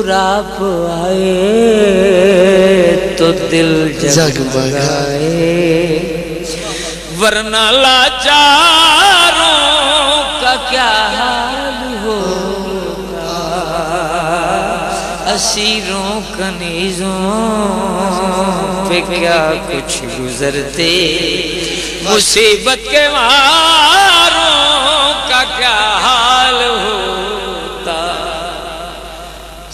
حضور آپ آئے تو دل جگمگائے، ورنہ لاچاروں کا کیا حال ہوگا، اسیروں کنیزوں پہ کیا کچھ گزرتے، مصیبت کے ماروں کا کیا حال ہوتا۔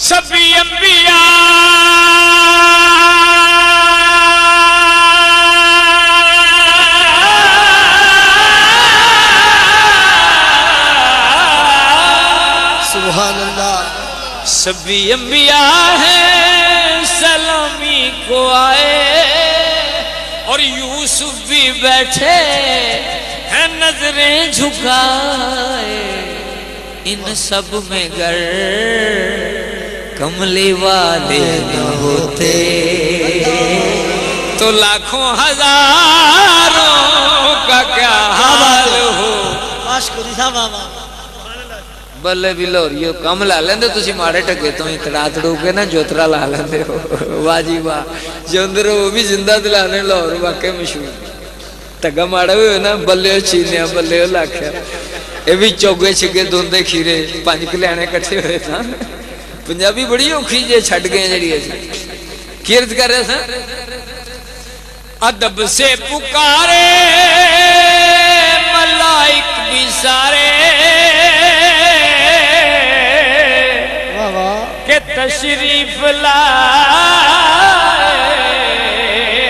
سبھی انبیاء سبحان اللہ، سبھی انبیاء ہیں سلامی کو آئے، اور یوسف بھی بیٹھے ہیں نظریں جھکائے، ان سب میں گر کملی والے نہ ہوتے تو لاکھوں ہزاروں کا کیا حال ہو۔ بلے بھی لوریو کم لا لیندے تسی ماڑے ٹکے تو ہی تڑا تڑو کے نا جوترا لا لیندے ہو، واہ جی واہ، جو اندر وہ بھی زندہ دلانے لاہور واقعی مشہور ٹگا ماڑا ہوئے نا، بلے چینیا بلے لاکھیا، یہ بھی چوگے چھگے دوندے کھیرے پانچ کلیانے کٹھے ہوئے تھا۔ پنجابی بڑی اوکھی جے چھٹ گئے جڑی ہے کیرت کر رہے تھا، ادب سے پکارے ملائک بھی سارے کہ تشریف لائے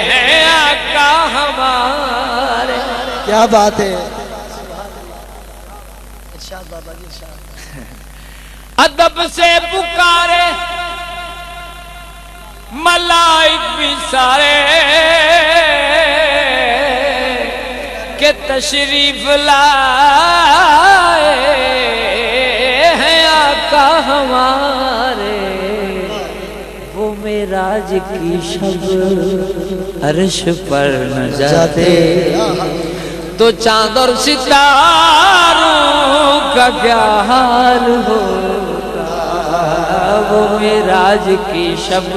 ہیں آقا ہمارے۔ کیا بات ہے، ارشاد بابا جی ارشاد۔ ادب سے پکارے ملائک بھی سارے کہ تشریف لائے ہیں آقا ہمارے، وہ معراج کی شب عرش پر نہ جاتے تو چاند اور ستاروں کا کیا حال ہوگا، وہ معراج کی شب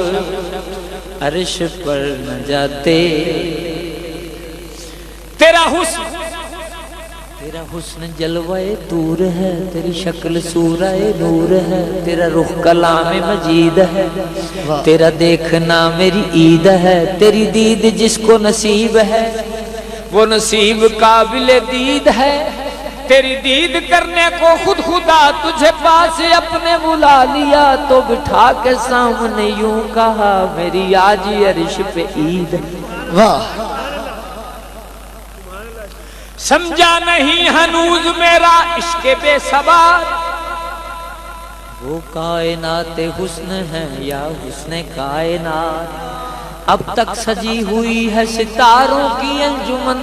عرش پر نہ جاتے۔ تیرا حسن جلوہ دور ہے، تیری شکل سورہ نور ہے، تیرا رخ کلام مجید ہے، تیرا دیکھنا میری عید ہے، تیری دید جس کو نصیب ہے وہ نصیب قابل دید ہے، تیری دید کرنے کو خود خدا تجھے پاس اپنے بلا لیا تو بٹھا کے سامنے یوں کہا میری آج عرش پہ عید ہے۔ واہ، سمجھا نہیں ہنوز میرا عشق بے سوار، وہ کائنات حسن ہے یا حسن کائنات، اب تک سجی ہوئی ہے ستاروں کی انجمن،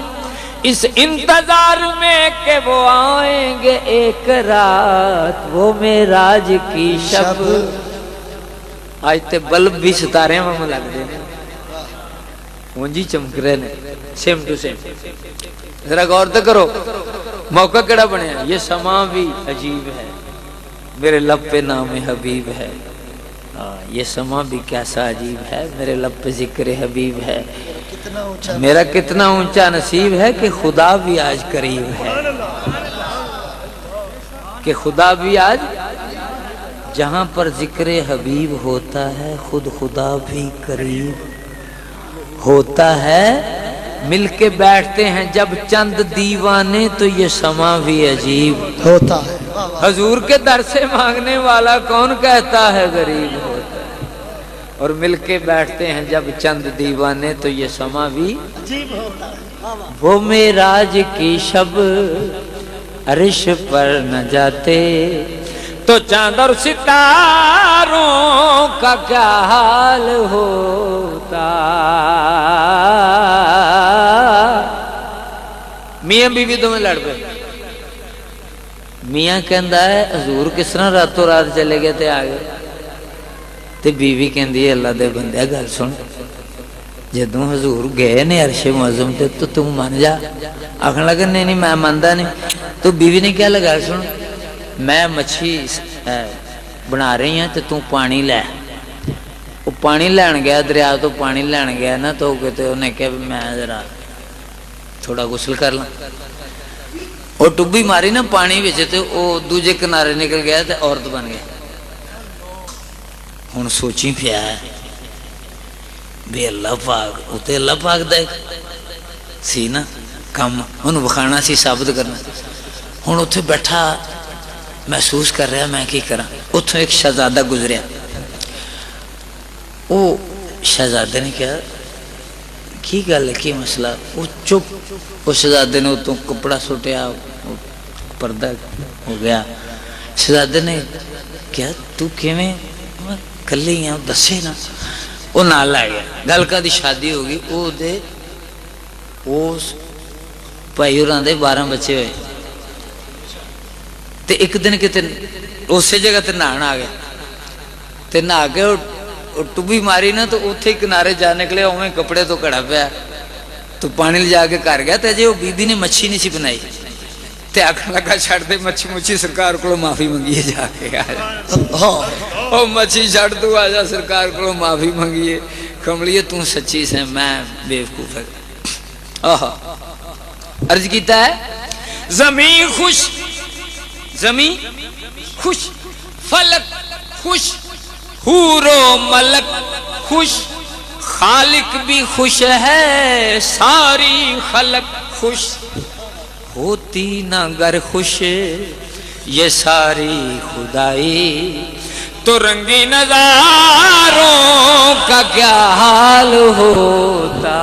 اس انتظار میں کہ وہ آئیں گے ایک رات، وہ معراج کی شب۔ آج تے بلب بھی ستارے میں لگ دے مجھے چمک رہے نے سیم ٹو سیم۔ ذرا غور تو کرو موقع کیڑا بنیا، یہ سما بھی عجیب ہے، میرے لب پہ نام حبیب ہے، یہ سما بھی کیسا عجیب ہے، میرے لب پہ ذکر حبیب ہے، میرا کتنا اونچا نصیب ہے کہ خدا بھی آج قریب ہے، کہ خدا بھی آج جہاں پر ذکر حبیب ہوتا ہے خود خدا بھی قریب ہوتا ہے، مل کے بیٹھتے ہیں جب چند دیوانے تو یہ سما بھی عجیب ہوتا ہے۔ حضور کے در سے مانگنے والا کون کہتا ہے غریب ہوتا ہے، اور مل کے بیٹھتے ہیں جب چند دیوانے تو یہ سما بھی عجیب ہوتا ہے۔ وہ معراج کی شب عرش پر نہ جاتے تو چاند اور ستاروں کا کیا حال ہوتا۔ میاں بیوی دو میں لڑ پے، میاں کہندا ہے حضور کس طرح راتوں رات چلے گئے تے آ گئے، تے بیوی کہندی ہے اللہ دے بندے گل سن، جدوں حضور گئے نے عرش معظم تے تو تم مان جا، آکھن لگا نہیں میں ماندا نہیں، تو بیوی نے کیا لگا سن، میں مچھی بنا رہی ہیں تو تو پانی لے. وہ پانی لین گیا دریا تو پانی لین گیا نا تو کہتے انہیں کہا میں ذرا تھوڑا غسل کر لوں. وہ ٹبی ماری نا پانی بچ تو وہ دوجے کنارے نکل گیا تو عورت بن گیا. ہوں سوچی پیا بھی اللہ پاک وہ تو اللہ پاک دا سی نا کام انہوں بکھانا سی ثابت کرنا. ہوں اتنے بیٹھا محسوس کر رہا میں کی کرا. اتوں ایک شہزادہ گزریا. وہ شہزادے نے کہا کی گل ہے کی مسئلہ. وہ چپ. اس شہزادے نے اتوں کپڑا سٹیا پردہ ہو گیا. شہزادے نے کیا تو کیویں کلی ہیں دسے نا. وہ نال لے گیا. گل کا دی شادی ہو گئی. وہ دے اس بھائی ہوراں دے 12 بچے ہوئے. تے ایک دن کتے اسی جگہ تے نہان آ گیا. تے نہا کے ٹبی ماری نا تو اتنے کنارے جا نکلے. اویں کپڑے تو کڑا پیا تو پانی لے جا کے کر گیا. تے جی وہ بیبی نے مچھی نہیں سی بنائی تے آخر لگا چھڑ دے مچھی مچھی سرکار کو معافی منگیے جا کے. او مچھی چھڑ تو آ جا سرکار کو معافی منگیے. کملیے تو سچی سے میں بیوقوف ہے. عرض کیتا ہے زمین خوش زمین خوش فلک خوش حور و ملک خوش خالق بھی خوش ہے ساری خلق خوش. ہوتی نہ گر خوش یہ ساری خدائی تو رنگی نظاروں کا کیا حال ہوتا.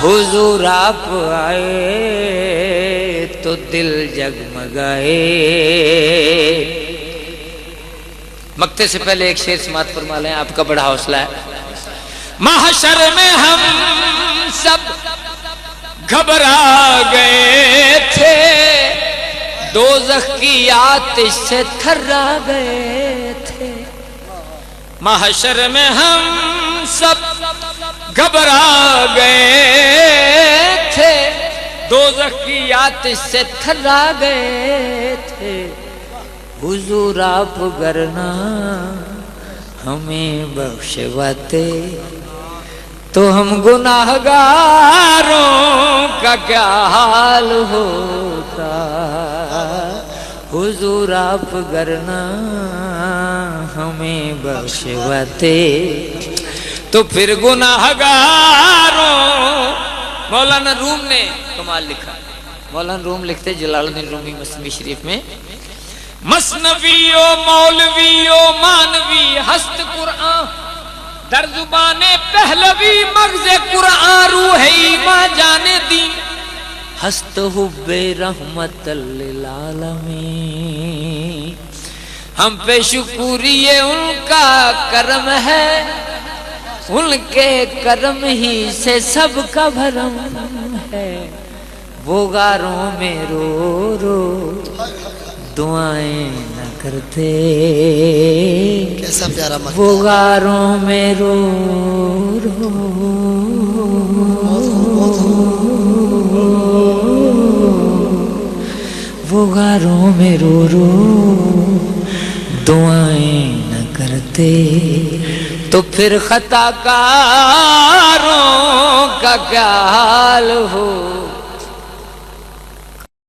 حضور آپ آئے تو دل جگمگائے. مقطع سے پہلے ایک شعر سماعت فرما لیں. آپ کا بڑا حوصلہ ہے. محشر میں ہم سب گھبرا گئے تھے دوزخ کی آتش سے تھرا گئے تھے. محشر میں ہم سب گھبرا گئے تھے دوزخ کی آتش سے تھرا گئے تھے. حضور آپ گرنا ہمیں بخشواتے تو ہم گناہگاروں کا کیا حال ہوتا. حضور آپ گرنا ہمیں بخشواتے تو پھر گناہگاروں. مولانا روم نے کمال لکھا. مولانا روم لکھتے جلال الدین رومی مثنوی شریف میں مثنوی و مولوی و مانوی ہست قرآن در زبان پہلوی مغز قرآن روح ایمان جانے دی ہست حب رحمت للعالمین. ہم پہ شکریہ ان کا کرم ہے ان کے کرم ہی سے سب کا بھرم ہے. وہ غاروں میں رو رو دعائیں نہ کرتے کیسا پیارا مقطع. وہ غاروں میں رو رو وہ غاروں میں رو رو دعائیں نہ کرتے تو پھر خطا کاروں کا کیا حال ہو.